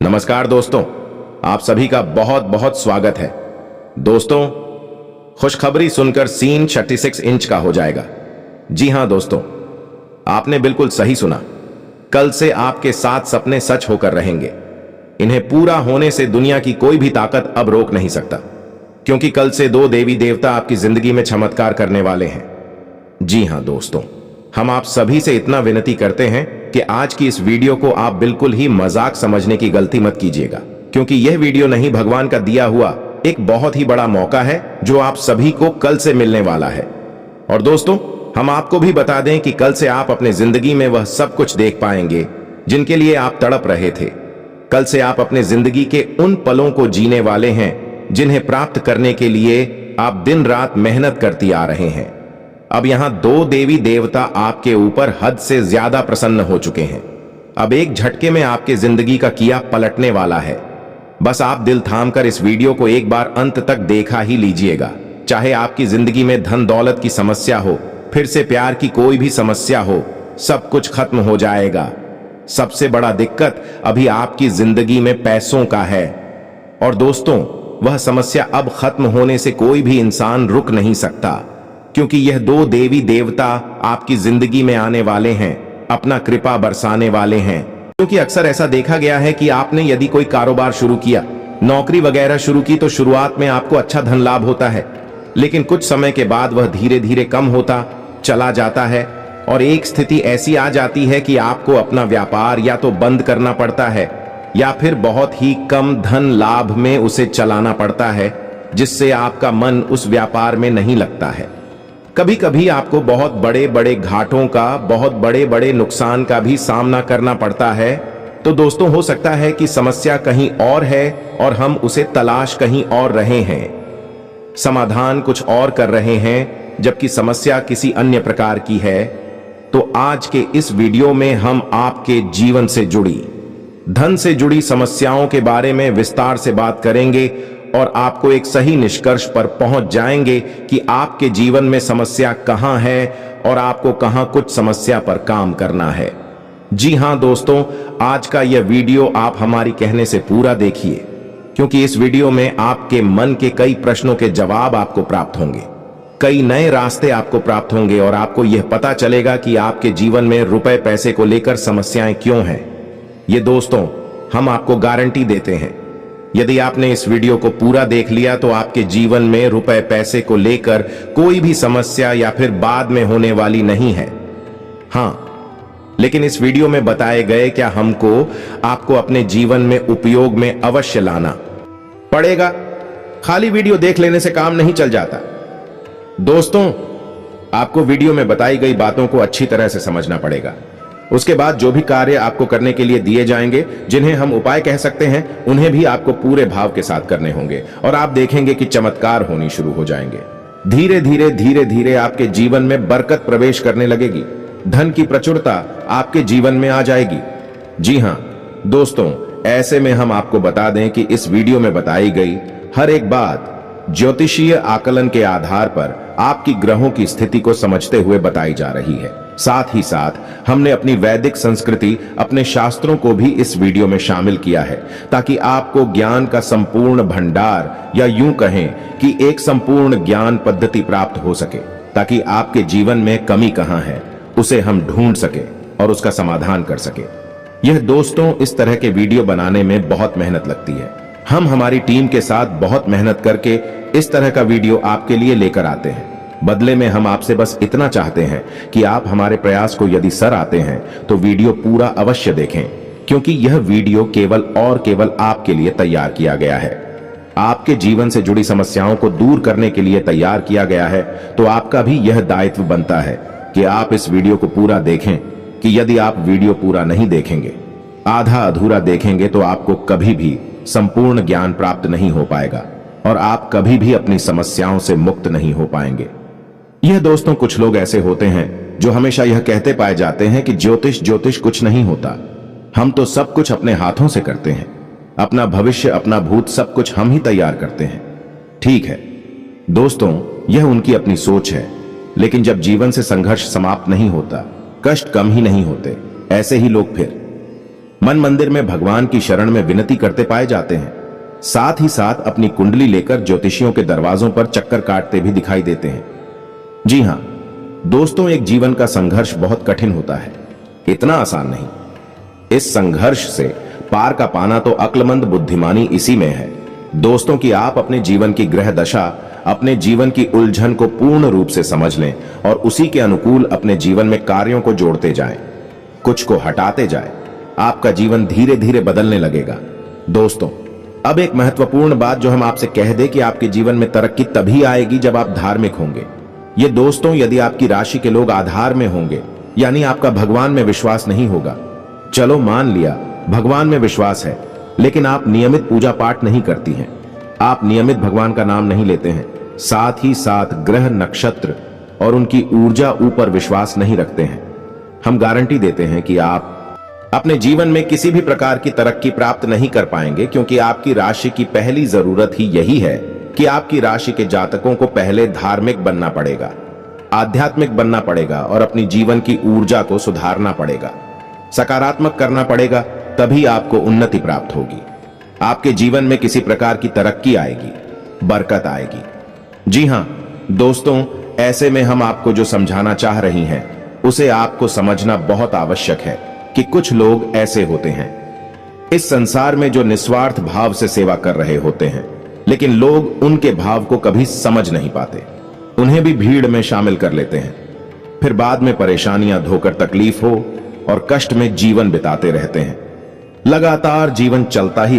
नमस्कार दोस्तों, आप सभी का बहुत बहुत स्वागत है। दोस्तों, खुशखबरी सुनकर सीन 36 इंच का हो जाएगा। जी हां दोस्तों, आपने बिल्कुल सही सुना। कल से आपके 7 सपने सच होकर रहेंगे। इन्हें पूरा होने से दुनिया की कोई भी ताकत अब रोक नहीं सकता, क्योंकि कल से 2 देवी देवता आपकी जिंदगी में चमत्कार करने वाले हैं। जी हां दोस्तों, हम आप सभी से इतना विनती करते हैं कि आज की इस वीडियो को आप बिल्कुल ही मजाक समझने की गलती मत कीजिएगा, क्योंकि यह वीडियो नहीं भगवान का दिया हुआ एक बहुत ही बड़ा मौका है जो आप सभी को कल से मिलने वाला है। और दोस्तों, हम आपको भी बता दें कि कल से आप अपने जिंदगी में वह सब कुछ देख पाएंगे जिनके लिए आप तड़प रहे थे। कल से आप अपने जिंदगी के उन पलों को जीने वाले हैं जिन्हें प्राप्त करने के लिए आप दिन रात मेहनत करती आ रहे हैं। अब यहां 2 देवी देवता आपके ऊपर हद से ज्यादा प्रसन्न हो चुके हैं। अब एक झटके में आपके जिंदगी का किया पलटने वाला है। बस आप दिल थामकर इस वीडियो को एक बार अंत तक देखा ही लीजिएगा। चाहे आपकी जिंदगी में धन दौलत की समस्या हो, फिर से प्यार की कोई भी समस्या हो, सब कुछ खत्म हो जाएगा। सबसे बड़ा दिक्कत अभी आपकी जिंदगी में पैसों का है। और दोस्तों, वह समस्या अब खत्म होने से कोई भी इंसान रुक नहीं सकता, क्योंकि यह 2 देवी देवता आपकी जिंदगी में आने वाले हैं, अपना कृपा बरसाने वाले हैं। क्योंकि अक्सर ऐसा देखा गया है कि आपने यदि कोई कारोबार शुरू किया, नौकरी वगैरह शुरू की, तो शुरुआत में आपको अच्छा धन लाभ होता है, लेकिन कुछ समय के बाद वह धीरे धीरे कम होता चला जाता है और एक स्थिति ऐसी आ जाती है कि आपको अपना व्यापार या तो बंद करना पड़ता है या फिर बहुत ही कम धन लाभ में उसे चलाना पड़ता है, जिससे आपका मन उस व्यापार में नहीं लगता है। कभी कभी आपको बहुत बड़े बड़े घाटों का, बहुत बड़े बड़े नुकसान का भी सामना करना पड़ता है। तो दोस्तों, हो सकता है कि समस्या कहीं और है और हम उसे तलाश कहीं और रहे हैं, समाधान कुछ और कर रहे हैं, जबकि समस्या किसी अन्य प्रकार की है। तो आज के इस वीडियो में हम आपके जीवन से जुड़ी, धन से जुड़ी समस्याओं के बारे में विस्तार से बात करेंगे और आपको एक सही निष्कर्ष पर पहुंच जाएंगे कि आपके जीवन में समस्या कहां है और आपको कहां कुछ समस्या पर काम करना है। जी हां दोस्तों, आज का यह वीडियो आप हमारी कहने से पूरा देखिए, क्योंकि इस वीडियो में आपके मन के कई प्रश्नों के जवाब आपको प्राप्त होंगे, कई नए रास्ते आपको प्राप्त होंगे और आपको यह पता चलेगा कि आपके जीवन में रुपए पैसे को लेकर समस्याएं क्यों हैं। ये दोस्तों, हम आपको गारंटी देते हैं, यदि आपने इस वीडियो को पूरा देख लिया तो आपके जीवन में रुपए पैसे को लेकर कोई भी समस्या या फिर बाद में होने वाली नहीं है। हां, लेकिन इस वीडियो में बताए गए क्या हमको आपको अपने जीवन में उपयोग में अवश्य लाना पड़ेगा। खाली वीडियो देख लेने से काम नहीं चल जाता। दोस्तों, आपको वीडियो में बताई गई बातों को अच्छी तरह से समझना पड़ेगा। उसके बाद जो भी कार्य आपको करने के लिए दिए जाएंगे, जिन्हें हम उपाय कह सकते हैं, उन्हें भी आपको पूरे भाव के साथ करने होंगे और आप देखेंगे कि चमत्कार होनी शुरू हो जाएंगे। धीरे धीरे धीरे आपके जीवन में बरकत प्रवेश करने लगेगी, धन की प्रचुरता आपके जीवन में आ जाएगी। जी हां दोस्तों, ऐसे में हम आपको बता दें कि इस वीडियो में बताई गई हर एक बात ज्योतिषीय आकलन के आधार पर आपकी ग्रहों की स्थिति को समझते हुए बताई जा रही है। साथ ही साथ हमने अपनी वैदिक संस्कृति, अपने शास्त्रों को भी इस वीडियो में शामिल किया है, ताकि आपको ज्ञान का संपूर्ण भंडार, या यूं कहें कि एक संपूर्ण ज्ञान पद्धति प्राप्त हो सके, ताकि आपके जीवन में कमी कहां है उसे हम ढूंढ सके और उसका समाधान कर सके। यह दोस्तों, इस तरह के वीडियो बनाने में बहुत मेहनत लगती है। हम हमारी टीम के साथ बहुत मेहनत करके इस तरह का वीडियो आपके लिए लेकर आते हैं। बदले में हम आपसे बस इतना चाहते हैं कि आप हमारे प्रयास को यदि सर आते हैं तो वीडियो पूरा अवश्य देखें, क्योंकि यह वीडियो केवल और केवल आपके लिए तैयार किया गया है। आपके जीवन से जुड़ी समस्याओं को दूर करने के लिए तैयार किया गया है। तो आपका भी यह दायित्व बनता है कि आप इस वीडियो को पूरा देखें, कि यदि आप वीडियो पूरा नहीं देखेंगे, आधा अधूरा देखेंगे, तो आपको कभी भी संपूर्ण ज्ञान प्राप्त नहीं हो पाएगा और आप कभी भी अपनी समस्याओं से मुक्त नहीं हो पाएंगे। यह दोस्तों, कुछ लोग ऐसे होते हैं जो हमेशा यह कहते पाए जाते हैं कि ज्योतिष कुछ नहीं होता, हम तो सब कुछ अपने हाथों से करते हैं, अपना भविष्य अपना भूत सब कुछ हम ही तैयार करते हैं। ठीक है दोस्तों, यह उनकी अपनी सोच है, लेकिन जब जीवन से संघर्ष समाप्त नहीं होता, कष्ट कम ही नहीं होते, ऐसे ही लोग फिर मन मंदिर में भगवान की शरण में विनती करते पाए जाते हैं। साथ ही साथ अपनी कुंडली लेकर ज्योतिषियों के दरवाजों पर चक्कर काटते भी दिखाई देते हैं। जी हां दोस्तों, एक जीवन का संघर्ष बहुत कठिन होता है, इतना आसान नहीं। इस संघर्ष से पार का पाना तो अक्लमंद बुद्धिमानी इसी में है दोस्तों, कि आप अपने जीवन की ग्रह दशा, अपने जीवन की उलझन को पूर्ण रूप से समझ लें और उसी के अनुकूल अपने जीवन में कार्यों को जोड़ते जाएं, कुछ को हटाते जाएं। आपका जीवन धीरे धीरे बदलने लगेगा। दोस्तों, अब एक महत्वपूर्ण बात जो हम आपसे कह दें कि आपके जीवन में तरक्की तभी आएगी जब आप धार्मिक होंगे। ये दोस्तों, यदि आपकी राशि के लोग आधार में होंगे, यानी आपका भगवान में विश्वास नहीं होगा। चलो मान लिया भगवान में विश्वास है, लेकिन आप नियमित पूजा पाठ नहीं करती हैं, आप नियमित भगवान का नाम नहीं लेते हैं, साथ ही साथ ग्रह नक्षत्र और उनकी ऊर्जा ऊपर विश्वास नहीं रखते हैं, हम गारंटी देते हैं कि आप अपने जीवन में किसी भी प्रकार की तरक्की प्राप्त नहीं कर पाएंगे, क्योंकि आपकी राशि की पहली जरूरत ही यही है कि आपकी राशि के जातकों को पहले धार्मिक बनना पड़ेगा, आध्यात्मिक बनना पड़ेगा और अपनी जीवन की ऊर्जा को सुधारना पड़ेगा, सकारात्मक करना पड़ेगा, तभी आपको उन्नति प्राप्त होगी। आपके जीवन में किसी प्रकार की तरक्की आएगी, बरकत आएगी। जी हां दोस्तों, ऐसे में हम आपको जो समझाना चाह रही हैं उसे आपको समझना बहुत आवश्यक है कि कुछ लोग ऐसे होते हैं इस संसार में जो निस्वार्थ भाव से सेवा कर रहे होते हैं, लेकिन लोग उनके भाव को कभी समझ नहीं पाते, उन्हें भी भीड़ में शामिल कर लेते हैं, फिर बाद में परेशानियां धोकर तकलीफ हो और कष्ट में जीवन बिताते रहते हैं। लगातार जीवन चलता ही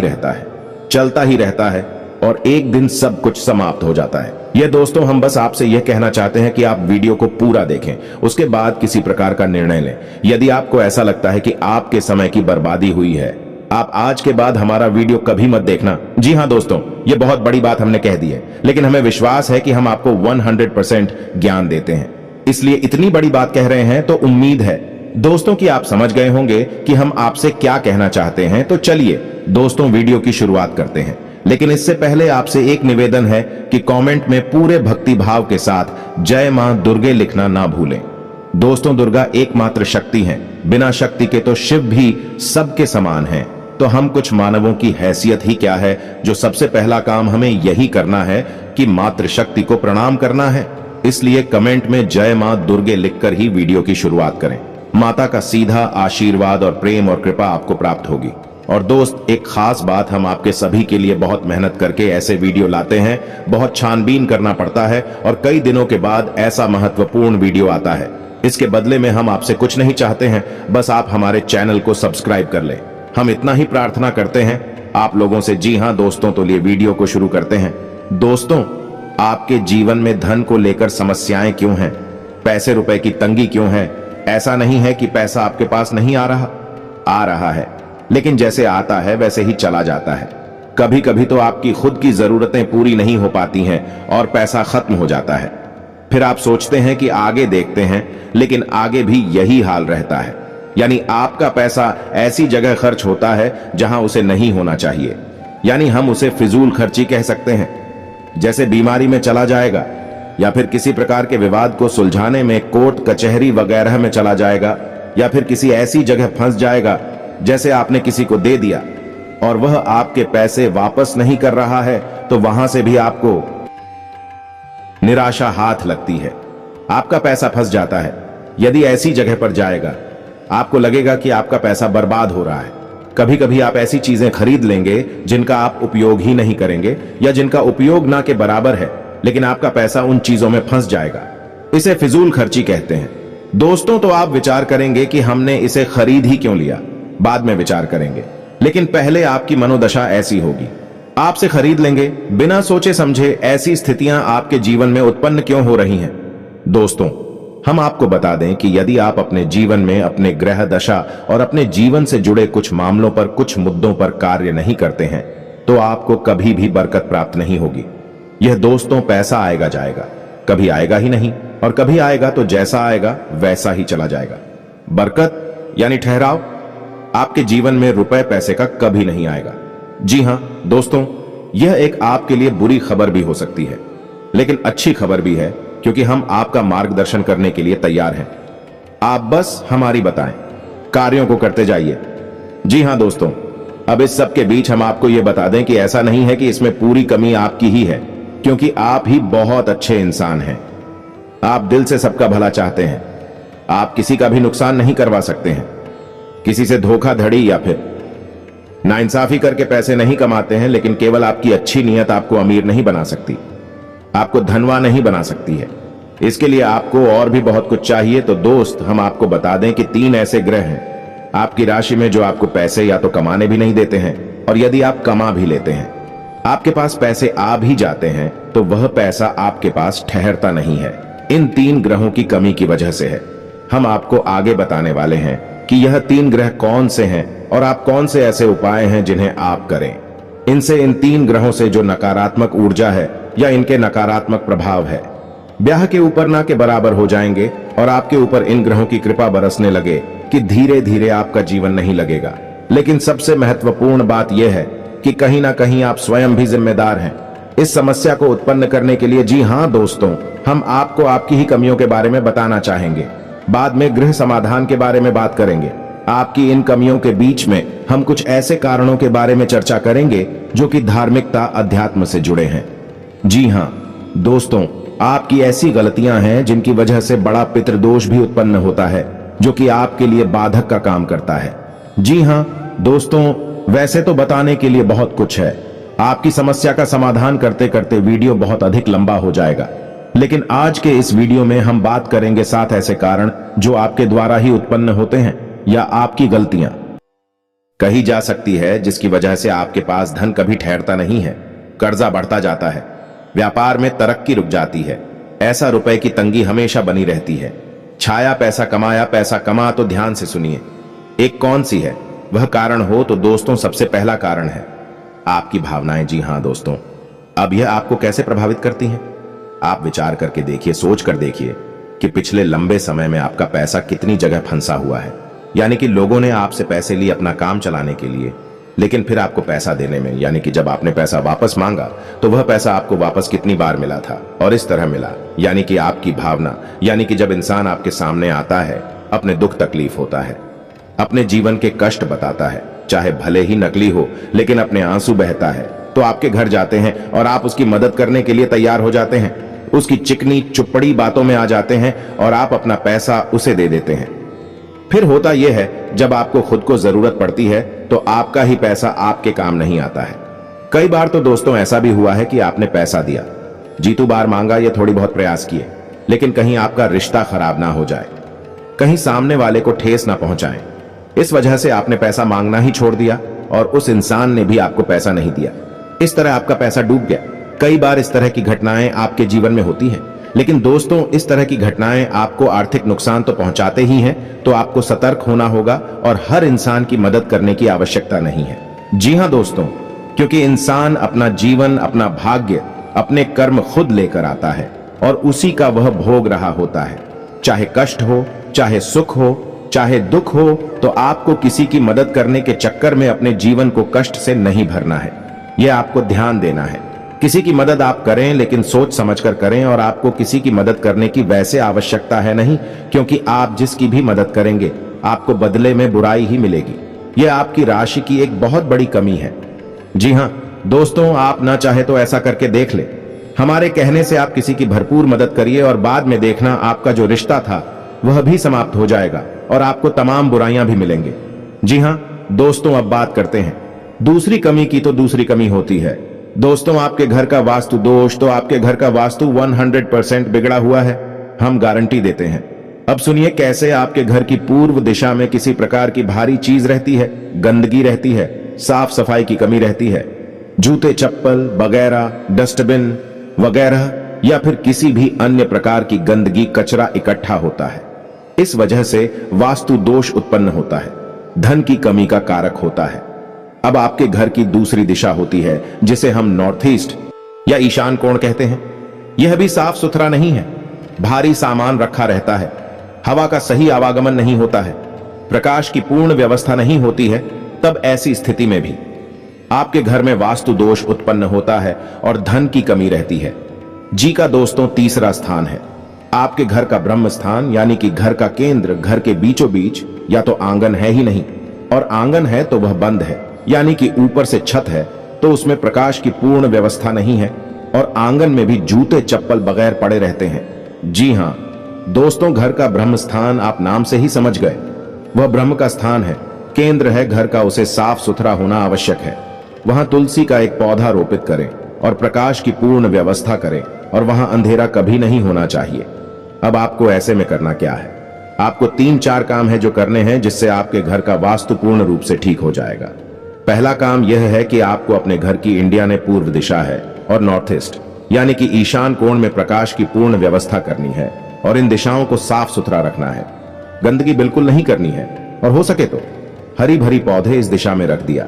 रहता है और एक दिन सब कुछ समाप्त हो जाता है। ये दोस्तों, हम बस आपसे यह कहना चाहते हैं कि आप वीडियो को पूरा देखें, उसके बाद किसी प्रकार का निर्णय लें। यदि आपको ऐसा लगता है कि आपके समय की बर्बादी हुई है, आप आज के बाद हमारा वीडियो कभी मत देखना। जी हां दोस्तों, ये बहुत बड़ी बात हमने कह दी है, लेकिन हमें विश्वास है कि हम आपको 100% ज्ञान देते हैं, इसलिए इतनी बड़ी बात कह रहे हैं। तो उम्मीद है दोस्तों कि आप समझ गए होंगे कि हम आपसे क्या कहना चाहते हैं। तो चलिए दोस्तों, वीडियो की शुरुआत करते हैं, लेकिन इससे पहले आपसे एक निवेदन है कि कमेंट में पूरे भक्ति भाव के साथ जय मां दुर्गे लिखना ना भूलें। दोस्तों, दुर्गा एकमात्र शक्ति हैं, बिना शक्ति के तो शिव भी सबके समान हैं। तो हम कुछ मानवों की हैसियत ही क्या है, जो सबसे पहला काम हमें यही करना है कि मातृशक्ति को प्रणाम करना है। इसलिए कमेंट में जय मां दुर्गे लिखकर ही वीडियो की शुरुआत करें। माता का सीधा आशीर्वाद और प्रेम और कृपा आपको प्राप्त होगी। और दोस्त, एक खास बात, हम आपके सभी के लिए बहुत मेहनत करके ऐसे वीडियो लाते हैं, बहुत छानबीन करना पड़ता है और कई दिनों के बाद ऐसा महत्वपूर्ण वीडियो आता है। इसके बदले में हम आपसे कुछ नहीं चाहते हैं, बस आप हमारे चैनल को सब्सक्राइब कर लें। हम इतना ही प्रार्थना करते हैं आप लोगों से। जी हां दोस्तों, तो लिए वीडियो को शुरू करते हैं। दोस्तों, आपके जीवन में धन को लेकर समस्याएं क्यों हैं, पैसे रुपए की तंगी क्यों है? ऐसा नहीं है कि पैसा आपके पास नहीं आ रहा है, लेकिन जैसे आता है वैसे ही चला जाता है। कभी कभी तो आपकी खुद की जरूरतें पूरी नहीं हो पाती हैं और पैसा खत्म हो जाता है। फिर आप सोचते हैं कि आगे देखते हैं, लेकिन आगे भी यही हाल रहता है, यानी आपका पैसा ऐसी जगह खर्च होता है जहां उसे नहीं होना चाहिए, यानी हम उसे फिजूल खर्ची कह सकते हैं। जैसे बीमारी में चला जाएगा, या फिर किसी प्रकार के विवाद को सुलझाने में कोर्ट कचहरी वगैरह में चला जाएगा, या फिर किसी ऐसी जगह फंस जाएगा जैसे आपने किसी को दे दिया और वह आपके पैसे वापस नहीं कर रहा है, तो वहां से भी आपको निराशा हाथ लगती है, आपका पैसा फंस जाता है। यदि ऐसी जगह पर जाएगा, आपको लगेगा कि आपका पैसा बर्बाद हो रहा है। कभी कभी आप ऐसी चीजें खरीद लेंगे जिनका आप उपयोग ही नहीं करेंगे, या जिनका उपयोग ना के बराबर है, लेकिन आपका पैसा उन चीजों में फंस जाएगा। इसे फिजूल खर्ची कहते हैं। दोस्तों, तो आप विचार करेंगे कि हमने इसे खरीद ही क्यों लिया, बाद में विचार करेंगे, लेकिन पहले आपकी मनोदशा ऐसी होगी, आपसे खरीद लेंगे बिना सोचे समझे। ऐसी स्थितियां आपके जीवन में उत्पन्न क्यों हो रही हैं? दोस्तों, हम आपको बता दें कि यदि आप अपने जीवन में अपने ग्रह दशा और अपने जीवन से जुड़े कुछ मामलों पर, कुछ मुद्दों पर कार्य नहीं करते हैं, तो आपको कभी भी बरकत प्राप्त नहीं होगी। यह दोस्तों, पैसा आएगा जाएगा, कभी आएगा ही नहीं, और कभी आएगा तो जैसा आएगा वैसा ही चला जाएगा। बरकत यानी ठहराव आपके जीवन में रुपए पैसे का कभी नहीं आएगा। जी हां दोस्तों, यह एक आपके लिए बुरी खबर भी हो सकती है, लेकिन अच्छी खबर भी है, क्योंकि हम आपका मार्गदर्शन करने के लिए तैयार हैं। आप बस हमारी बताएं, कार्यों को करते जाइए। जी हाँ दोस्तों, अब इस सब के बीच हम आपको यह बता दें कि ऐसा नहीं है कि इसमें पूरी कमी आपकी ही है, क्योंकि आप ही बहुत अच्छे इंसान हैं। आप दिल से सबका भला चाहते हैं। आप किसी का भी नुकसान नहीं करवा सकते हैं। किसी से धोखाधड़ी या फिर नाइंसाफी करके पैसे नहीं कमाते हैं, लेकिन केवल आपकी अच्छी नीयत आपको अमीर नहीं बना सकती, आपको धनवान नहीं बना सकती है। इसके लिए आपको और भी बहुत कुछ चाहिए। तो दोस्त, हम आपको बता दें कि 3 ऐसे ग्रह हैं आपकी राशि में जो आपको पैसे या तो कमाने भी नहीं देते हैं, और यदि आप कमा भी लेते हैं, आपके पास पैसे आ भी जाते हैं तो वह पैसा आपके पास ठहरता नहीं है। इन 3 ग्रहों की कमी की वजह से है। हम आपको आगे बताने वाले हैं कि यह 3 ग्रह कौन से हैं और आप कौन से ऐसे उपाय हैं जिन्हें आप करें। इनसे इन 3 ग्रहों से जो नकारात्मक ऊर्जा है या इनके नकारात्मक प्रभाव है, ब्याह के ऊपर ना के बराबर हो जाएंगे और आपके ऊपर इन ग्रहों की कृपा बरसने लगे कि धीरे धीरे आपका जीवन नहीं लगेगा। लेकिन सबसे महत्वपूर्ण बात यह है कि कहीं ना कहीं आप स्वयं भी जिम्मेदार हैं इस समस्या को उत्पन्न करने के लिए। जी हाँ दोस्तों, हम आपको आपकी ही कमियों के बारे में बताना चाहेंगे। बाद में गृह समाधान के बारे में बात करेंगे। आपकी इन कमियों के बीच में हम कुछ ऐसे कारणों के बारे में चर्चा करेंगे जो कि धार्मिकता, अध्यात्म से जुड़े हैं। जी हाँ दोस्तों, आपकी ऐसी गलतियां हैं जिनकी वजह से बड़ा पितृदोष भी उत्पन्न होता है, जो कि आपके लिए बाधक का काम करता है। जी हाँ दोस्तों, वैसे तो बताने के लिए बहुत कुछ है। आपकी समस्या का समाधान करते करते वीडियो बहुत अधिक लंबा हो जाएगा, लेकिन आज के इस वीडियो में हम बात करेंगे 7 ऐसे कारण जो आपके द्वारा ही उत्पन्न होते हैं या आपकी गलतियां कही जा सकती है, जिसकी वजह से आपके पास धन कभी ठहरता नहीं है, कर्जा बढ़ता जाता है, व्यापार में तरक्की रुक जाती है, ऐसा रुपए की तंगी हमेशा बनी रहती है। छाया पैसा कमाया, पैसा कमा। तो ध्यान से सुनिए, एक कौन सी है वह कारण हो तो दोस्तों, सबसे पहला कारण है आपकी भावनाएं। जी हाँ दोस्तों, अब यह आपको कैसे प्रभावित करती हैं? आप विचार करके देखिए, सोच कर देखिए कि पिछले लंबे समय में आपका पैसा कितनी जगह फंसा हुआ है। यानी कि लोगों ने आपसे पैसे लिए अपना काम चलाने के लिए, लेकिन फिर आपको पैसा देने में, यानी कि जब आपने पैसा वापस मांगा तो वह पैसा आपको वापस कितनी बार मिला था और इस तरह मिला। यानी कि आपकी भावना, यानी कि जब इंसान आपके सामने आता है, अपने दुख तकलीफ होता है, अपने जीवन के कष्ट बताता है, चाहे भले ही नकली हो, लेकिन अपने आंसू बहता है, तो आपके घर जाते हैं और आप उसकी मदद करने के लिए तैयार हो जाते हैं। उसकी चिकनी चुपड़ी बातों में आ जाते हैं और आप अपना पैसा उसे दे देते हैं। फिर होता यह है, जब आपको खुद को जरूरत पड़ती है तो आपका ही पैसा आपके काम नहीं आता है। कई बार तो दोस्तों ऐसा भी हुआ है कि आपने पैसा दिया, जीतू बार मांगा या थोड़ी बहुत प्रयास किए, लेकिन कहीं आपका रिश्ता खराब ना हो जाए, कहीं सामने वाले को ठेस ना पहुंचाएं। इस वजह से आपने पैसा मांगना ही छोड़ दिया और उस इंसान ने भी आपको पैसा नहीं दिया। इस तरह आपका पैसा डूब गया। कई बार इस तरह की घटनाएं आपके जीवन में होती हैं, लेकिन दोस्तों इस तरह की घटनाएं आपको आर्थिक नुकसान तो पहुंचाते ही हैं, तो आपको सतर्क होना होगा और हर इंसान की मदद करने की आवश्यकता नहीं है। जी हां दोस्तों, क्योंकि इंसान अपना जीवन, अपना भाग्य, अपने कर्म खुद लेकर आता है और उसी का वह भोग रहा होता है। चाहे कष्ट हो, चाहे सुख हो, चाहे दुख हो, तो आपको किसी की मदद करने के चक्कर में अपने जीवन को कष्ट से नहीं भरना है। यह आपको ध्यान देना है। किसी की मदद आप करें, लेकिन सोच समझकर करें, और आपको किसी की मदद करने की वैसे आवश्यकता है नहीं, क्योंकि आप जिसकी भी मदद करेंगे आपको बदले में बुराई ही मिलेगी। यह आपकी राशि की एक बहुत बड़ी कमी है। जी हां दोस्तों, आप ना चाहे तो ऐसा करके देख ले। हमारे कहने से आप किसी की भरपूर मदद करिए और बाद में देखना आपका जो रिश्ता था वह भी समाप्त हो जाएगा और आपको तमाम बुराइयां भी मिलेंगे। जी हां दोस्तों, अब बात करते हैं दूसरी कमी की। तो दूसरी कमी होती है दोस्तों आपके घर का वास्तु दोष। तो आपके घर का वास्तु 100% बिगड़ा हुआ है, हम गारंटी देते हैं। अब सुनिए कैसे आपके घर की पूर्व दिशा में किसी प्रकार की भारी चीज रहती है, गंदगी रहती है, साफ सफाई की कमी रहती है, जूते चप्पल वगैरह, डस्टबिन वगैरह, या फिर किसी भी अन्य प्रकार की गंदगी, कचरा इकट्ठा होता है। इस वजह से वास्तु दोष उत्पन्न होता है, धन की कमी का कारक होता है। अब आपके घर की दूसरी दिशा होती है जिसे हम नॉर्थ ईस्ट या ईशान कोण कहते हैं। यह भी साफ सुथरा नहीं है, भारी सामान रखा रहता है, हवा का सही आवागमन नहीं होता है, प्रकाश की पूर्ण व्यवस्था नहीं होती है। तब ऐसी स्थिति में भी आपके घर में वास्तु दोष उत्पन्न होता है और धन की कमी रहती है। जी का दोस्तों तीसरा स्थान है आपके घर का ब्रह्म स्थान, यानी कि घर का केंद्र, घर के बीचों बीच या तो आंगन है ही नहीं, और आंगन है तो वह बंद है, यानी कि ऊपर से छत है तो उसमें प्रकाश की पूर्ण व्यवस्था नहीं है और आंगन में भी जूते चप्पल बगैर पड़े रहते हैं। जी हां दोस्तों, घर का ब्रह्म स्थान आप नाम से ही समझ गए, वह ब्रह्म का स्थान है, केंद्र है घर का, उसे साफ सुथरा होना आवश्यक है। वहां तुलसी का एक पौधा रोपित करें और प्रकाश की पूर्ण व्यवस्था करें और वहां अंधेरा कभी नहीं होना चाहिए। अब आपको ऐसे में करना क्या है? आपको 3-4 काम है जो करने हैं जिससे आपके घर का वास्तु पूर्ण रूप से ठीक हो जाएगा। पहला काम यह है कि आपको अपने घर की, इंडिया ने पूर्व दिशा है और नॉर्थ ईस्ट यानी कि ईशान कोण में प्रकाश की पूर्ण व्यवस्था करनी है और इन दिशाओं को साफ सुथरा रखना है। गंदगी बिल्कुल नहीं करनी है और हो सके तो हरी भरी पौधे इस दिशा में रख दिया,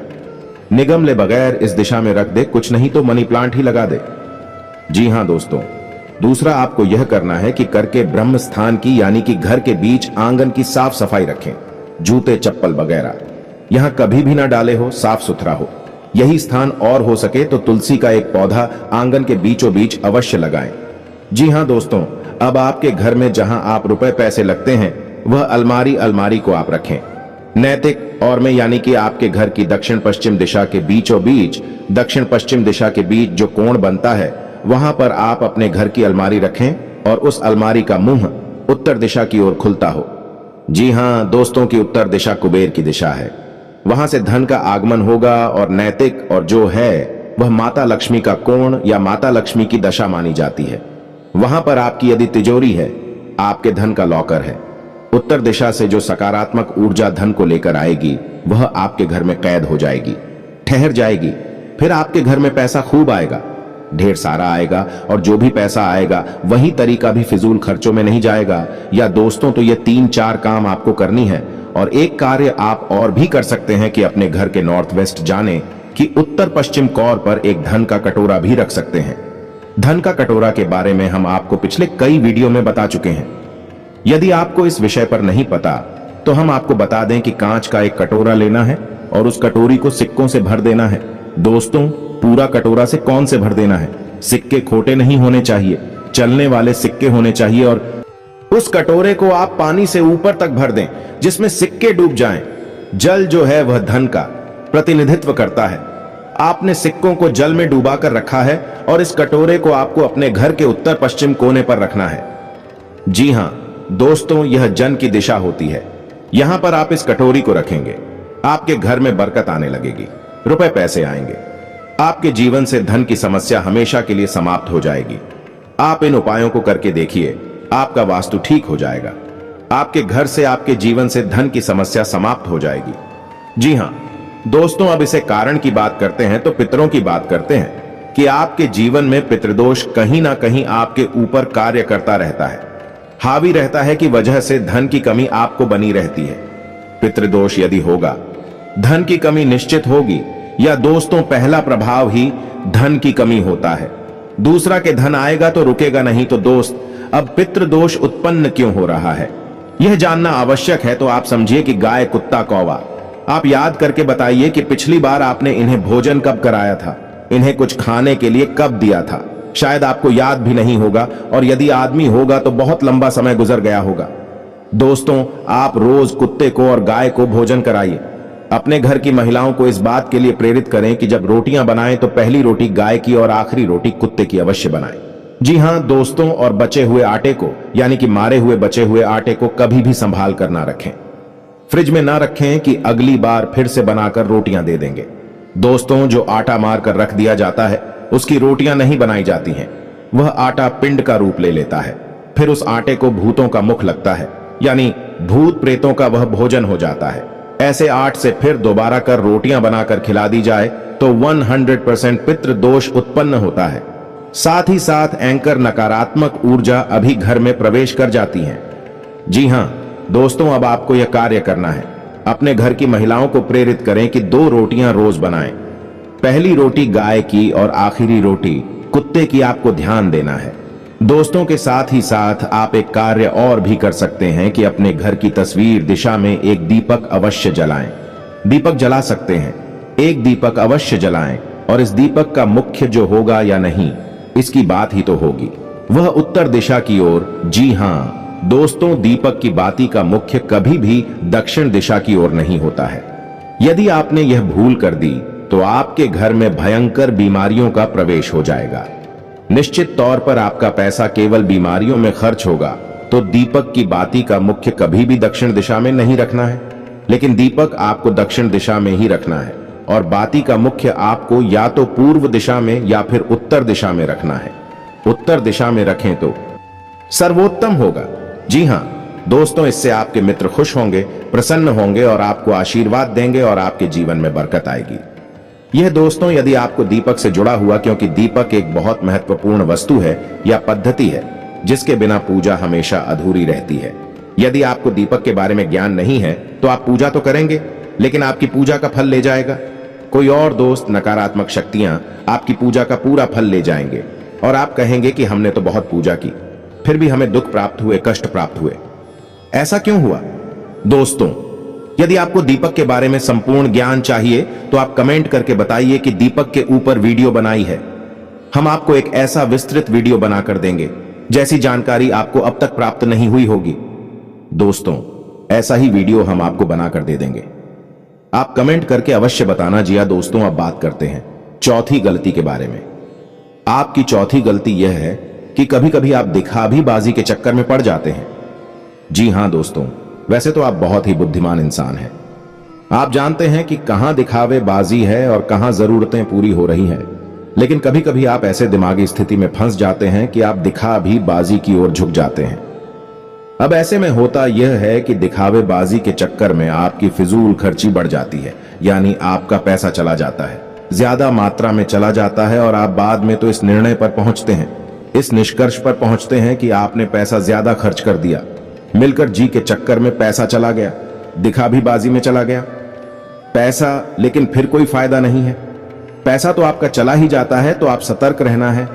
निगम ले बगैर इस दिशा में रख दे, कुछ नहीं तो मनी प्लांट ही लगा दे। जी हां दोस्तों, दूसरा आपको यह करना है कि करके ब्रह्म स्थान की यानी कि घर के बीच आंगन की साफ सफाई रखें, जूते चप्पल वगैरह यहां कभी भी ना डाले हो, साफ सुथरा हो। यही स्थान और हो सके तो तुलसी का एक पौधा आंगन के बीचों बीच अवश्य लगाएं। जी हां दोस्तों, अब आपके घर में जहां आप रुपए पैसे लगते हैं वह अलमारी को आप रखें नैतिक और में, यानी कि आपके घर की दक्षिण पश्चिम दिशा के बीचों बीच, दक्षिण पश्चिम दिशा के बीच जो कोण बनता है वहां पर आप अपने घर की अलमारी रखें और उस अलमारी का मुंह उत्तर दिशा की ओर खुलता हो। जी हां दोस्तों, की उत्तर दिशा कुबेर की दिशा है, वहां से धन का आगमन होगा और नैतिक और जो है वह माता लक्ष्मी का कोण या माता लक्ष्मी की दशा मानी जाती है। वहां पर आपकी यदि तिजोरी है, आपके धन का लॉकर है, उत्तर दिशा से जो सकारात्मक ऊर्जा धन को लेकर आएगी वह आपके घर में कैद हो जाएगी, ठहर जाएगी। फिर आपके घर में पैसा खूब आएगा, ढेर सारा आएगा और जो भी पैसा आएगा वही तरीका भी फिजूल खर्चों में नहीं जाएगा। या दोस्तों, तो ये 3-4 काम आपको करनी है और एक कार्य आप और भी कर सकते हैं कि अपने घर के नॉर्थ वेस्ट जाने कि उत्तर पश्चिम कोर पर एक धन का कटोरा भी रख सकते हैं। धन का कटोरा के बारे में हम आपको पिछले कई वीडियो में बता चुके हैं। यदि आपको इस विषय पर नहीं पता तो हम आपको बता दें कि कांच का एक कटोरा लेना है और उस कटोरी को सिक्कों से भर देना है। दोस्तों, पूरा कटोरा से कौन से भर देना है? सिक्के खोटे नहीं होने चाहिए, चलने वाले सिक्के होने चाहिए और उस कटोरे को आप पानी से ऊपर तक भर दें जिसमें सिक्के डूब जाएं। जल जो है वह धन का प्रतिनिधित्व करता है। आपने सिक्कों को जल में डुबा कर रखा है और इस कटोरे को आपको अपने घर के उत्तर पश्चिम कोने पर रखना है। जी हां दोस्तों, यह जन की दिशा होती है। यहां पर आप इस कटोरी को रखेंगे, आपके घर में बरकत आने लगेगी, रुपए पैसे आएंगे, आपके जीवन से धन की समस्या हमेशा के लिए समाप्त हो जाएगी। आप इन उपायों को करके देखिए, आपका वास्तु ठीक हो जाएगा, आपके घर से, आपके जीवन से धन की समस्या समाप्त हो जाएगी। जी हां दोस्तों, अब इसे कारण की बात करते हैं तो पितरों की बात करते हैं कि आपके जीवन में पितृदोष कहीं ना कहीं आपके ऊपर कार्य करता रहता है, हावी रहता है कि वजह से धन की कमी आपको बनी रहती है। पितृदोष यदि होगा, धन की कमी निश्चित होगी। या दोस्तों, पहला प्रभाव ही धन की कमी होता है, दूसरा के धन आएगा तो रुकेगा नहीं। तो दोस्त, अब पितृदोष उत्पन्न क्यों हो रहा है यह जानना आवश्यक है। तो आप समझिए कि गाय, कुत्ता, कौवा, आप याद करके बताइए कि पिछली बार आपने इन्हें भोजन कब कराया था, इन्हें कुछ खाने के लिए कब दिया था। शायद आपको याद भी नहीं होगा और यदि आदमी होगा तो बहुत लंबा समय गुजर गया होगा। दोस्तों, आप रोज कुत्ते को और गाय को भोजन कराइए। अपने घर की महिलाओं को इस बात के लिए प्रेरित करें कि जब रोटियां बनाएं तो पहली रोटी गाय की और आखिरी रोटी कुत्ते की अवश्य बनाएं। जी हां दोस्तों, और बचे हुए आटे को, यानी कि मारे हुए बचे हुए आटे को कभी भी संभाल कर ना रखें, फ्रिज में ना रखें कि अगली बार फिर से बनाकर रोटियां दे देंगे। दोस्तों, जो आटा मार कर रख दिया जाता है उसकी रोटियां नहीं बनाई जाती हैं, वह आटा पिंड का रूप ले लेता है। फिर उस आटे को भूतों का मुख लगता है, यानी भूत प्रेतों का वह भोजन हो जाता है। ऐसे आट से फिर दोबारा कर रोटियां बनाकर खिला दी जाए तो 100% पितृ दोष उत्पन्न होता है। साथ ही साथ एंकर नकारात्मक ऊर्जा अभी घर में प्रवेश कर जाती है। जी हां दोस्तों, अब आपको यह कार्य करना है, अपने घर की महिलाओं को प्रेरित करें कि 2 रोटियां रोज बनाएं। पहली रोटी गाय की और आखिरी रोटी कुत्ते की आपको ध्यान देना है। दोस्तों के साथ ही साथ आप एक कार्य और भी कर सकते हैं कि अपने घर की तस्वीर दिशा में एक दीपक अवश्य जलाएं। दीपक जला सकते हैं, एक दीपक अवश्य जलाएं और इस दीपक का मुख्य जो होगा या नहीं इसकी बात ही तो होगी, वह उत्तर दिशा की ओर। जी हां दोस्तों, दीपक की बाती का मुख्य कभी भी दक्षिण दिशा की ओर नहीं होता है। यदि आपने यह भूल कर दी तो आपके घर में भयंकर बीमारियों का प्रवेश हो जाएगा। निश्चित तौर पर आपका पैसा केवल बीमारियों में खर्च होगा। तो दीपक की बाती का मुख्य कभी भी दक्षिण दिशा में नहीं रखना है, लेकिन दीपक आपको दक्षिण दिशा में ही रखना है और बाती का मुख्य आपको या तो पूर्व दिशा में या फिर उत्तर दिशा में रखना है। उत्तर दिशा में रखें तो सर्वोत्तम होगा। जी हां दोस्तों, इससे आपके मित्र खुश होंगे, प्रसन्न होंगे और आपको आशीर्वाद देंगे और आपके जीवन में बरकत आएगी। यह दोस्तों यदि आपको दीपक से जुड़ा हुआ, क्योंकि दीपक एक बहुत महत्वपूर्ण वस्तु है या पद्धति है जिसके बिना पूजा हमेशा अधूरी रहती है। यदि आपको दीपक के बारे में ज्ञान नहीं है तो आप पूजा तो करेंगे, लेकिन आपकी पूजा का फल ले जाएगा कोई और दोस्त। नकारात्मक शक्तियां आपकी पूजा का पूरा फल ले जाएंगे और आप कहेंगे कि हमने तो बहुत पूजा की, फिर भी हमें दुख प्राप्त हुए, कष्ट प्राप्त हुए। ऐसा क्यों हुआ? दोस्तों, यदि आपको दीपक के बारे में संपूर्ण ज्ञान चाहिए तो आप कमेंट करके बताइए कि दीपक के ऊपर वीडियो बनाई है। हम आपको एक ऐसा विस्तृत वीडियो बनाकर देंगे जैसी जानकारी आपको अब तक प्राप्त नहीं हुई होगी। दोस्तों, ऐसा ही वीडियो हम आपको बनाकर दे देंगे। आप कमेंट करके अवश्य बताना। जी हां दोस्तों, अब बात करते हैं चौथी गलती के बारे में। आपकी चौथी गलती यह है कि कभी कभी आप दिखावीबाजी के चक्कर में पड़ जाते हैं। जी हां दोस्तों, वैसे तो आप बहुत ही बुद्धिमान इंसान हैं। आप जानते हैं कि कहां दिखावेबाजी है और कहां जरूरतें पूरी हो रही हैं, लेकिन कभी कभी आप ऐसे दिमागी स्थिति में फंस जाते हैं कि आप दिखावीबाजी की ओर झुक जाते हैं। अब ऐसे में होता यह है कि दिखावेबाजी के चक्कर में आपकी फिजूल खर्ची बढ़ जाती है, यानी आपका पैसा चला जाता है, ज्यादा मात्रा में चला जाता है और आप बाद में तो इस निर्णय पर पहुंचते हैं, इस निष्कर्ष पर पहुंचते हैं कि आपने पैसा ज्यादा खर्च कर दिया। मिलकर जी के चक्कर में पैसा चला गया, दिखावीबाजी में चला गया पैसा, लेकिन फिर कोई फायदा नहीं है। पैसा तो आपका चला ही जाता है, तो आप सतर्क रहना है।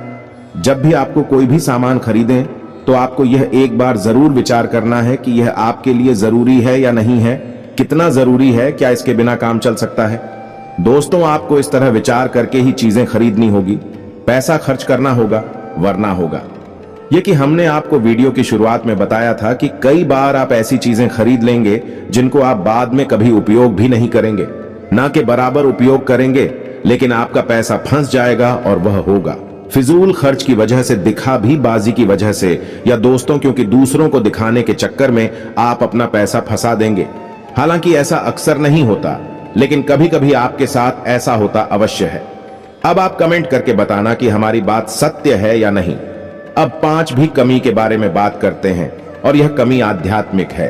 जब भी आपको कोई भी सामान खरीदें तो आपको यह एक बार जरूर विचार करना है कि यह आपके लिए जरूरी है या नहीं है, कितना जरूरी है, क्या इसके बिना काम चल सकता है। दोस्तों, आपको इस तरह विचार करके ही चीजें खरीदनी होगी, पैसा खर्च करना होगा, वरना होगा यह कि हमने आपको वीडियो की शुरुआत में बताया था कि कई बार आप ऐसी चीजें खरीद लेंगे जिनको आप बाद में कभी उपयोग भी नहीं करेंगे, ना कि बराबर उपयोग करेंगे, लेकिन आपका पैसा फंस जाएगा और वह होगा फिजूल खर्च की वजह से, दिखावीबाजी की वजह से, या दोस्तों क्योंकि दूसरों को दिखाने के चक्कर में आप अपना पैसा फंसा देंगे। हालांकि ऐसा अक्सर नहीं होता, लेकिन कभी कभी आपके साथ ऐसा होता अवश्य है। अब आप कमेंट करके बताना कि हमारी बात सत्य है या नहीं। अब 5 भी कमी के बारे में बात करते हैं और यह कमी आध्यात्मिक है,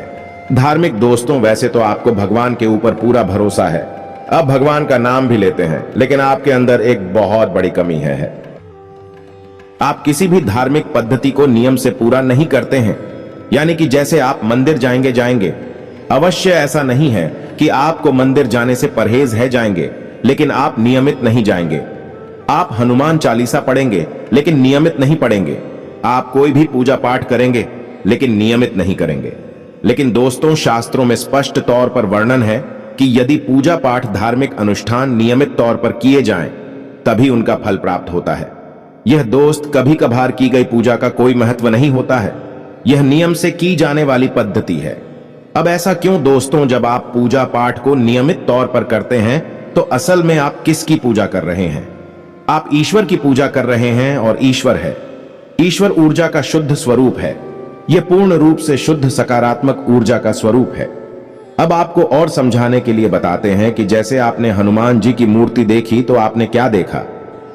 धार्मिक। दोस्तों, वैसे तो आपको भगवान के ऊपर पूरा भरोसा है, अब भगवान का नाम भी लेते हैं, लेकिन आपके अंदर एक बहुत बड़ी कमी है। आप किसी भी धार्मिक पद्धति को नियम से पूरा नहीं करते हैं, यानी कि जैसे आप मंदिर जाएंगे अवश्य ऐसा नहीं है कि आपको मंदिर जाने से परहेज है जाएंगे, लेकिन आप नियमित नहीं जाएंगे। आप हनुमान चालीसा पढ़ेंगे लेकिन नियमित नहीं पढ़ेंगे। आप कोई भी पूजा पाठ करेंगे लेकिन नियमित नहीं करेंगे। लेकिन दोस्तों, शास्त्रों में स्पष्ट तौर पर वर्णन है कि यदि पूजा पाठ, धार्मिक अनुष्ठान नियमित तौर पर किए जाएं, तभी उनका फल प्राप्त होता है। यह दोस्त कभी कभार की गई पूजा का कोई महत्व नहीं होता है, यह नियम से की जाने वाली पद्धति है। अब ऐसा क्यों दोस्तों? जब आप पूजा पाठ को नियमित तौर पर करते हैं तो असल में आप किसकी पूजा कर रहे हैं? आप ईश्वर की पूजा कर रहे हैं, और ईश्वर है, ईश्वर ऊर्जा का शुद्ध स्वरूप है। यह पूर्ण रूप से शुद्ध सकारात्मक ऊर्जा का स्वरूप है। अब आपको और समझाने के लिए बताते हैं कि जैसे आपने हनुमान जी की मूर्ति देखी तो आपने क्या देखा?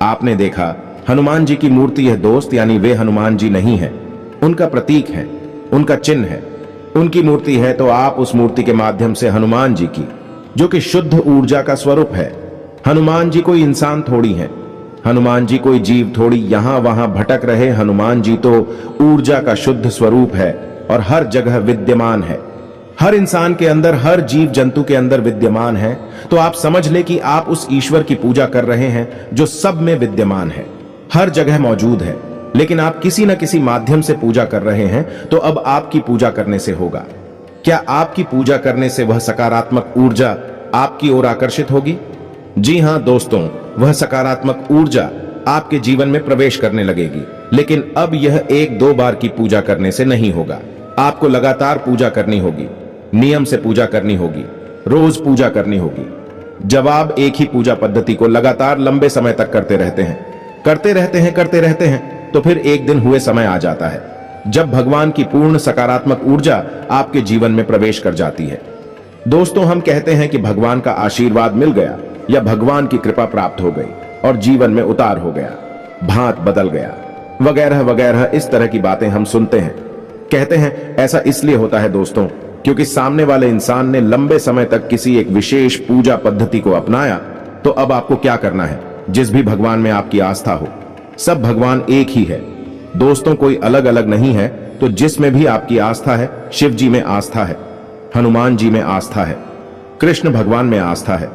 आपने देखा हनुमान जी की मूर्ति है दोस्त, यानी वे हनुमान जी नहीं है, उनका प्रतीक है, उनका चिन्ह है, उनकी मूर्ति है। तो आप उस मूर्ति के माध्यम से हनुमान जी की, जो कि शुद्ध ऊर्जा का स्वरूप है, हनुमान जी कोई इंसान थोड़ी है, हनुमान जी कोई जीव थोड़ी यहां वहां भटक रहे। हनुमान जी तो ऊर्जा का शुद्ध स्वरूप है और हर जगह विद्यमान है, हर इंसान के अंदर, हर जीव जंतु के अंदर विद्यमान है। तो आप समझ ले कि आप उस ईश्वर की पूजा कर रहे हैं जो सब में विद्यमान है, हर जगह मौजूद है, लेकिन आप किसी न किसी माध्यम से पूजा कर रहे हैं। तो अब आपकी पूजा करने से होगा क्या? आपकी पूजा करने से वह सकारात्मक ऊर्जा आपकी ओर आकर्षित होगी। जी हां दोस्तों, वह सकारात्मक ऊर्जा आपके जीवन में प्रवेश करने लगेगी। लेकिन अब यह 1-2 बार की पूजा करने से नहीं होगा, आपको लगातार पूजा करनी होगी, नियम से पूजा करनी होगी, रोज पूजा करनी होगी। जब आप एक ही पूजा पद्धति को लगातार लंबे समय तक करते रहते हैं, तो फिर एक दिन हुए समय आ जाता है जब भगवान की पूर्ण सकारात्मक ऊर्जा आपके जीवन में प्रवेश कर जाती है। दोस्तों, हम कहते हैं कि भगवान का आशीर्वाद मिल गया या भगवान की कृपा प्राप्त हो गई और जीवन में उतार हो गया, भांत बदल गया, वगैरह वगैरह इस तरह की बातें हम सुनते हैं। कहते हैं ऐसा इसलिए होता है दोस्तों, क्योंकि सामने वाले इंसान ने लंबे समय तक किसी एक विशेष पूजा पद्धति को अपनाया। तो अब आपको क्या करना है? जिस भी भगवान में आपकी आस्था हो, सब भगवान एक ही है दोस्तों, कोई अलग अलग नहीं है। तो जिसमें भी आपकी आस्था है, शिव जी में आस्था है, हनुमान जी में आस्था है, कृष्ण भगवान में आस्था है,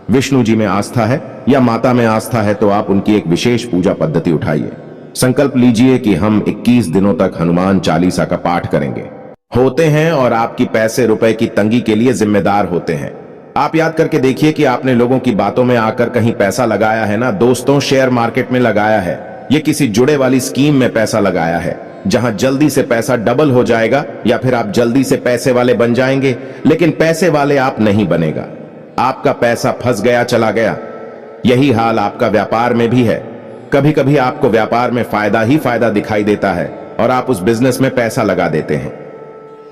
विष्णु जी में आस्था है या माता में आस्था है, तो आप उनकी एक विशेष पूजा पद्धति उठाइए। संकल्प लीजिए कि हम 21 दिनों तक हनुमान चालीसा का पाठ करेंगे होते हैं और आपकी पैसे रुपए की तंगी के लिए जिम्मेदार होते हैं। आप याद करके देखिए कि आपने लोगों की बातों में आकर कहीं पैसा लगाया है ना दोस्तों, शेयर मार्केट में लगाया है, ये किसी जुड़े वाली स्कीम में पैसा लगाया है जहां जल्दी से पैसा डबल हो जाएगा या फिर आप जल्दी से पैसे वाले बन जाएंगे, लेकिन पैसे वाले आप नहीं बनेगा। आपका पैसा फंस गया, चला गया। यही हाल आपका व्यापार में भी है। कभी कभी आपको व्यापार में फायदा ही फायदा दिखाई देता है और आप उस बिजनेस में पैसा लगा देते हैं,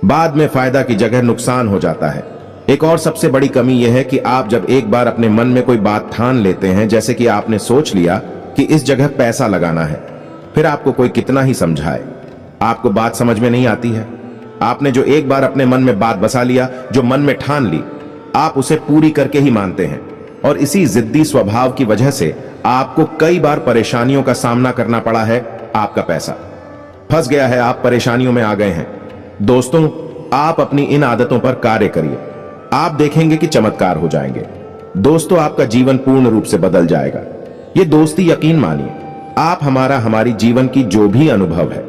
बाद में फायदा की जगह नुकसान हो जाता है। एक और सबसे बड़ी कमी यह है कि आप जब एक बार अपने मन में कोई बात ठान लेते हैं, जैसे कि आपने सोच लिया कि इस जगह पैसा लगाना है, फिर आपको कोई कितना ही समझाए, आपको बात समझ में नहीं आती है। आपने जो एक बार अपने मन में बात बसा लिया, जो मन में ठान ली, आप उसे पूरी करके ही मानते हैं और इसी जिद्दी स्वभाव की वजह से आपको कई बार परेशानियों का सामना करना पड़ा है। आपका पैसा फंस गया है, आप परेशानियों में आ गए हैं। दोस्तों, आप अपनी इन आदतों पर कार्य करिए, आप देखेंगे कि चमत्कार हो जाएंगे। दोस्तों, आपका जीवन पूर्ण रूप से बदल जाएगा। ये दोस्ती यकीन मानिए, आप हमारी जीवन की जो भी अनुभव है,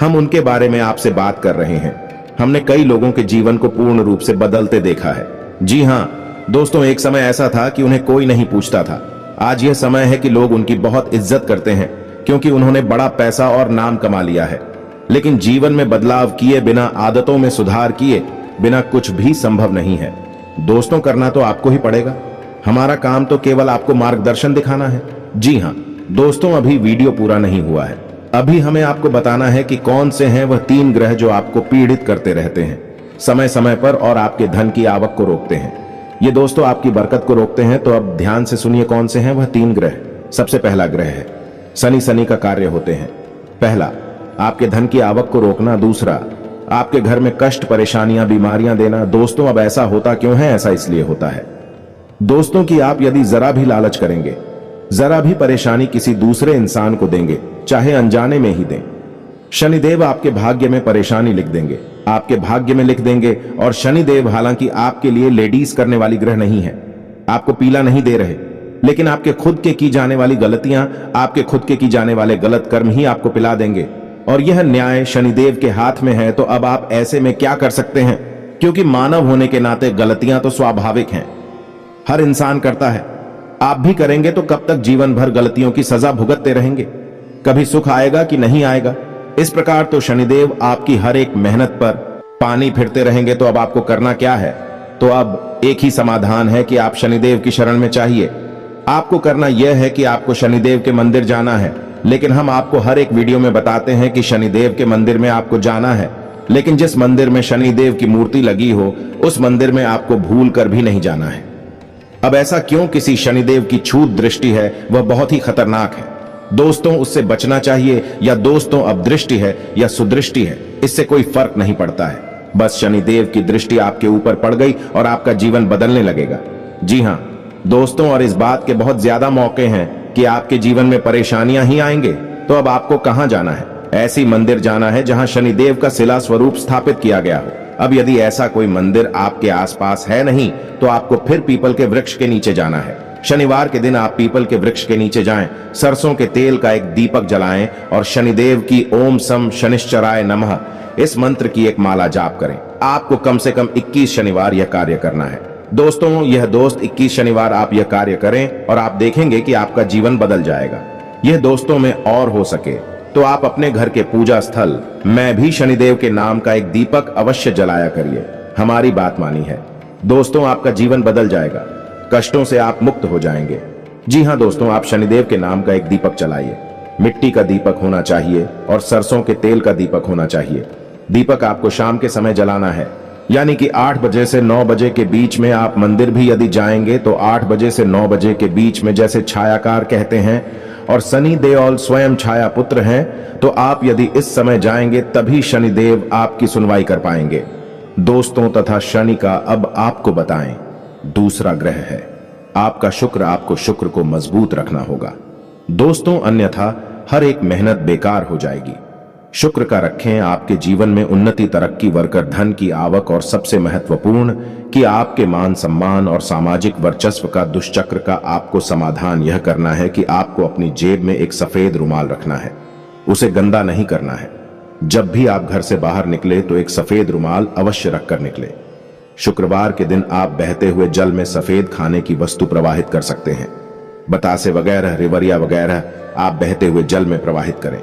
हम उनके बारे में आपसे बात कर रहे हैं। हमने कई लोगों के जीवन को पूर्ण रूप से बदलते देखा है। जी हां दोस्तों, एक समय ऐसा था कि उन्हें कोई नहीं पूछता था। आज यह समय है कि लोग उनकी बहुत इज्जत करते हैं क्योंकि उन्होंने बड़ा पैसा और नाम कमा लिया है। लेकिन जीवन में बदलाव किए बिना, आदतों में सुधार किए बिना कुछ भी संभव नहीं है। दोस्तों, करना तो आपको ही पड़ेगा। हमारा काम तो केवल आपको मार्गदर्शन दिखाना है। जी हां दोस्तों, अभी वीडियो पूरा नहीं हुआ है। अभी हमें आपको बताना है कि कौन से हैं वह 3 ग्रह जो आपको पीड़ित करते रहते हैं समय समय पर और आपके धन की आवक को रोकते हैं। ये दोस्तों आपकी बरकत को रोकते हैं। तो अब ध्यान से सुनिए कौन से हैं वह 3 ग्रह। सबसे पहला ग्रह है शनि। शनि का कार्य होते हैं, पहला आपके धन की आवक को रोकना, दूसरा आपके घर में कष्ट, परेशानियां, बीमारियां देना। दोस्तों, अब ऐसा होता क्यों है? ऐसा इसलिए होता है दोस्तों कि आप यदि जरा भी लालच करेंगे, जरा भी परेशानी किसी दूसरे इंसान को देंगे, चाहे अनजाने में ही दें, शनिदेव आपके भाग्य में परेशानी लिख देंगे, आपके भाग्य में लिख देंगे। और शनिदेव हालांकि आपके लिए लेडीज करने वाली ग्रह नहीं है, आपको पीला नहीं दे रहे, लेकिन आपके खुद के की जाने वाली गलतियां, आपके खुद के की जाने वाले गलत कर्म ही आपको पिला देंगे। और यह न्याय शनिदेव के हाथ में है। तो अब आप ऐसे में क्या कर सकते हैं? क्योंकि मानव होने के नाते गलतियां तो स्वाभाविक हैं, हर इंसान करता है। आप भी करेंगे तो कब तक जीवन भर गलतियों की सजा भुगतते रहेंगे? कभी सुख आएगा कि नहीं आएगा? इस प्रकार तो शनिदेव आपकी हर एक मेहनत पर पानी फिरते रहेंगे। तो अब आपको करना क्या है? तो अब एक ही समाधान है कि आप शनिदेव की शरण में चाहिए। आपको करना यह है कि आपको शनिदेव के मंदिर जाना है। लेकिन हम आपको हर एक वीडियो में बताते हैं कि शनिदेव के मंदिर में आपको जाना है, लेकिन जिस मंदिर में शनिदेव की मूर्ति लगी हो, उस मंदिर में आपको भूल कर भी नहीं जाना है। अब ऐसा क्यों? किसी शनिदेव की छूत दृष्टि है, वह बहुत ही खतरनाक है दोस्तों, उससे बचना चाहिए। या दोस्तों, अब दृष्टि है या सुदृष्टि है, इससे कोई फर्क नहीं पड़ता है। बस शनिदेव की दृष्टि आपके ऊपर पड़ गई और आपका जीवन बदलने लगेगा। जी हां दोस्तों, और इस बात के बहुत ज्यादा मौके हैं कि आपके जीवन में परेशानियां ही आएंगे। तो अब आपको कहां जाना है? ऐसी मंदिर जाना है जहां शनिदेव का शिला स्वरूप स्थापित किया गया हो। अब यदि ऐसा कोई मंदिर आपके आसपास है नहीं, तो आपको फिर पीपल के वृक्ष के नीचे जाना है। शनिवार के दिन आप पीपल के वृक्ष के नीचे जाएं, सरसों के तेल का एक दीपक जलाएं और शनिदेव की ओम सम शनिश्चराय नमः इस मंत्र की एक माला जाप करें। आपको कम से कम 21 शनिवार यह कार्य करना है दोस्तों। यह दोस्त 21 शनिवार आप यह कार्य करें और आप देखेंगे कि आपका जीवन बदल जाएगा। यह दोस्तों में और हो सके तो आप अपने घर के पूजा स्थल में भी शनिदेव के नाम का एक दीपक अवश्य जलाया करिए। हमारी बात मानी है दोस्तों, आपका जीवन बदल जाएगा। कष्टों से आप मुक्त हो जाएंगे। जी हाँ दोस्तों, आप शनिदेव के नाम का एक दीपक जलाइए। मिट्टी का दीपक होना चाहिए और सरसों के तेल का दीपक होना चाहिए। दीपक आपको शाम के समय जलाना है, यानी कि 8 बजे से 9 बजे के बीच में। आप मंदिर भी यदि जाएंगे तो 8 बजे से 9 बजे के बीच में, जैसे छायाकार कहते हैं और शनि देओल स्वयं छाया पुत्र हैं, तो आप यदि इस समय जाएंगे तभी शनिदेव आपकी सुनवाई कर पाएंगे। दोस्तों, तथा शनि का अब आपको बताएं दूसरा ग्रह है आपका शुक्र। आपको शुक्र को मजबूत रखना होगा दोस्तों, अन्यथा हर एक मेहनत बेकार हो जाएगी। शुक्र का रखें आपके जीवन में उन्नति, तरक्की, वर्कर धन की आवक और सबसे महत्वपूर्ण कि आपके मान सम्मान और सामाजिक वर्चस्व का दुष्चक्र का आपको समाधान यह करना है कि आपको अपनी जेब में एक सफेद रुमाल रखना है। उसे गंदा नहीं करना है। जब भी आप घर से बाहर निकले तो एक सफेद रुमाल अवश्य रखकर निकले। शुक्रवार के दिन आप बहते हुए जल में सफेद खाने की वस्तु प्रवाहित कर सकते हैं। बतासे वगैरह, रिवरिया वगैरह आप बहते हुए जल में प्रवाहित करें।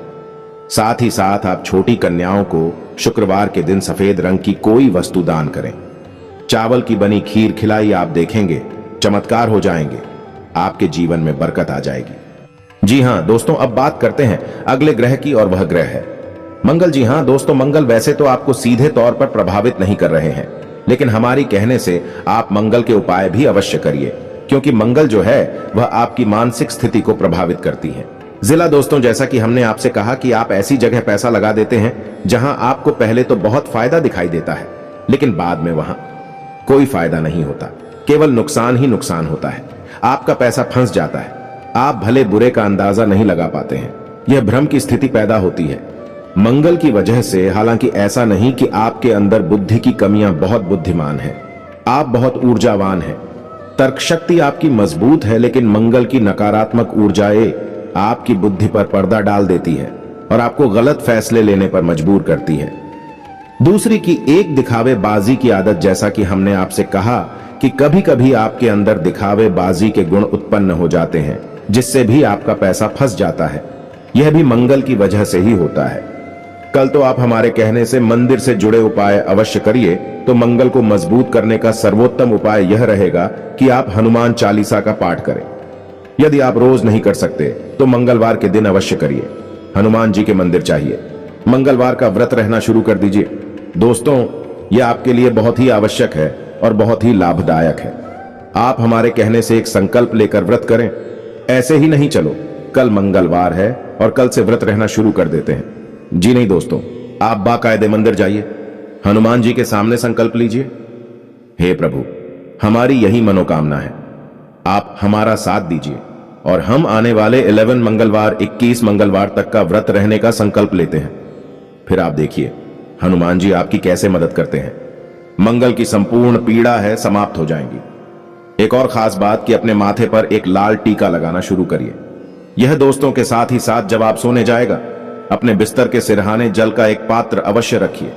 साथ ही साथ आप छोटी कन्याओं को शुक्रवार के दिन सफेद रंग की कोई वस्तु दान करें। चावल की बनी खीर खिलाई, आप देखेंगे चमत्कार हो जाएंगे, आपके जीवन में बरकत आ जाएगी। जी हां दोस्तों, अब बात करते हैं अगले ग्रह की और वह ग्रह है मंगल। जी हां दोस्तों, मंगल वैसे तो आपको सीधे तौर पर प्रभावित नहीं कर रहे हैं, लेकिन हमारी कहने से आप मंगल के उपाय भी अवश्य करिए, क्योंकि मंगल जो है वह आपकी मानसिक स्थिति को प्रभावित करती है। जिला दोस्तों, जैसा कि हमने आपसे कहा कि आप ऐसी जगह पैसा लगा देते हैं जहां आपको पहले तो बहुत फायदा दिखाई देता है, लेकिन बाद में वहां कोई फायदा नहीं होता, केवल नुकसान ही नुकसान होता है। आपका पैसा फंस जाता है, आप भले बुरे का अंदाजा नहीं लगा पाते हैं। यह भ्रम की स्थिति पैदा होती है मंगल की वजह से। हालांकि ऐसा नहीं कि आपके अंदर बुद्धि की कमियां, बहुत बुद्धिमान है, आप बहुत ऊर्जावान हैं, तर्क शक्ति आपकी मजबूत है, लेकिन मंगल की नकारात्मक ऊर्जाएं आपकी बुद्धि पर पर्दा डाल देती है और आपको गलत फैसले लेने पर मजबूर करती है। दूसरी की एक दिखावेबाजी की आदत, जैसा कि हमने आपसे कहा कि कभी कभी आपके अंदर दिखावेबाजी के गुण उत्पन्न हो जाते हैं, जिससे भी आपका पैसा फंस जाता है। यह भी मंगल की वजह से ही होता है। कल तो आप हमारे कहने से मंदिर से जुड़े उपाय अवश्य करिए, तो मंगल को मजबूत करने का सर्वोत्तम उपाय यह रहेगा कि आप हनुमान चालीसा का पाठ करें। यदि आप रोज नहीं कर सकते तो मंगलवार के दिन अवश्य करिए। हनुमान जी के मंदिर चाहिए, मंगलवार का व्रत रहना शुरू कर दीजिए। दोस्तों, यह आपके लिए बहुत ही आवश्यक है और बहुत ही लाभदायक है। आप हमारे कहने से एक संकल्प लेकर व्रत करें। ऐसे ही नहीं चलो कल मंगलवार है और कल से व्रत रहना शुरू कर देते हैं। जी नहीं दोस्तों, आप बाकायदे मंदिर जाइए, हनुमान जी के सामने संकल्प लीजिए, हे प्रभु हमारी यही मनोकामना है, आप हमारा साथ दीजिए और हम आने वाले 11 मंगलवार 21 मंगलवार तक का व्रत रहने का संकल्प लेते हैं। फिर आप देखिए हनुमान जी आपकी कैसे मदद करते हैं। मंगल की संपूर्ण पीड़ा है समाप्त हो जाएंगी। एक और खास बात कि अपने माथे पर एक लाल टीका लगाना शुरू करिए। यह दोस्तों के साथ ही साथ जब आप सोने जाएगा अपने बिस्तर के सिरहाने जल का एक पात्र अवश्य रखिए।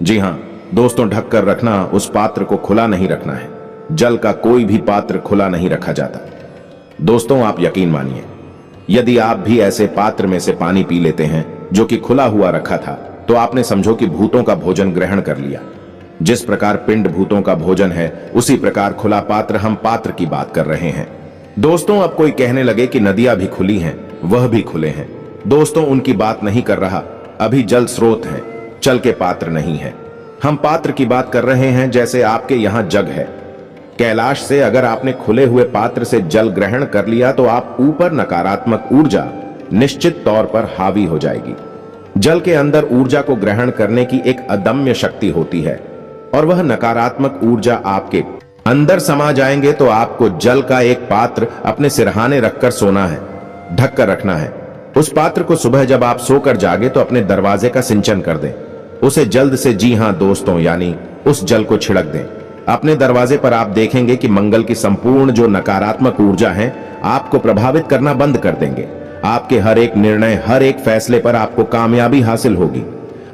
जी हां दोस्तों, ढक कर रखना, उस पात्र को खुला नहीं रखना है। जल का कोई भी पात्र खुला नहीं रखा जाता। दोस्तों, आप यकीन मानिए, यदि आप भी ऐसे पात्र में से पानी पी लेते हैं जो कि खुला हुआ रखा था, तो आपने समझो कि भूतों का भोजन ग्रहण कर लिया। जिस प्रकार पिंड भूतों का भोजन है, उसी प्रकार खुला पात्र, हम पात्र की बात कर रहे हैं। दोस्तों, अब कोई कहने लगे कि नदियां भी खुली हैं, वह भी खुले हैं। दोस्तों, उनकी बात नहीं कर रहा। अभी जल स्रोत है, जल के पात्र नहीं है। हम पात्र की बात कर रहे हैं, जैसे आपके यहां जग है। कैलाश से अगर आपने खुले हुए पात्र से जल ग्रहण कर लिया तो आप ऊपर नकारात्मक ऊर्जा निश्चित तौर पर हावी हो जाएगी। जल के अंदर ऊर्जा को ग्रहण करने की एक अदम्य शक्ति होती है और वह नकारात्मक ऊर्जा आपके अंदर समा जाएंगे तो आपको जल का एक पात्र अपने सिरहाने रखकर सोना है, ढक कर रखना है। उस पात्र को सुबह जब आप सोकर जागे तो अपने दरवाजे का सिंचन कर दें, उसे जल्द से, जी हां दोस्तों, यानी उस जल को छिड़क दें अपने दरवाजे पर। आप देखेंगे कि मंगल की संपूर्ण जो नकारात्मक ऊर्जा है आपको प्रभावित करना बंद कर देंगे। आपके हर एक निर्णय, हर एक फैसले पर आपको कामयाबी हासिल होगी।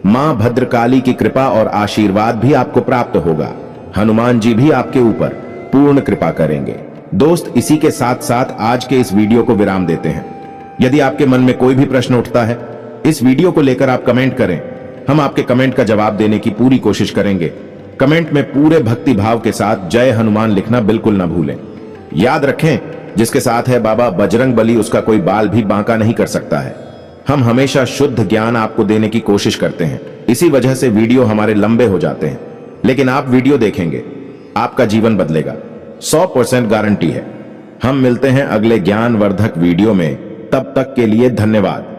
मां भद्रकाली की कृपा और आशीर्वाद भी आपको प्राप्त होगा। हनुमान जी भी आपके ऊपर पूर्ण कृपा करेंगे। दोस्त, इसी के साथ साथ आज के इस वीडियो को विराम देते हैं। यदि आपके मन में कोई भी प्रश्न उठता है, इस वीडियो को लेकर आप कमेंट करें। हम आपके कमेंट का जवाब देने की पूरी कोशिश करेंगे। कमेंट में पूरे भक्ति भाव के साथ जय हनुमान लिखना बिल्कुल ना भूलें। याद रखें, जिसके साथ है बाबा बजरंग बली, उसका कोई बाल भी बांका नहीं कर सकता है। हम हमेशा शुद्ध ज्ञान आपको देने की कोशिश करते हैं, इसी वजह से वीडियो हमारे लंबे हो जाते हैं। लेकिन आप वीडियो देखेंगे, आपका जीवन बदलेगा, 100% गारंटी है। हम मिलते हैं अगले ज्ञानवर्धक वीडियो में, तब तक के लिए धन्यवाद।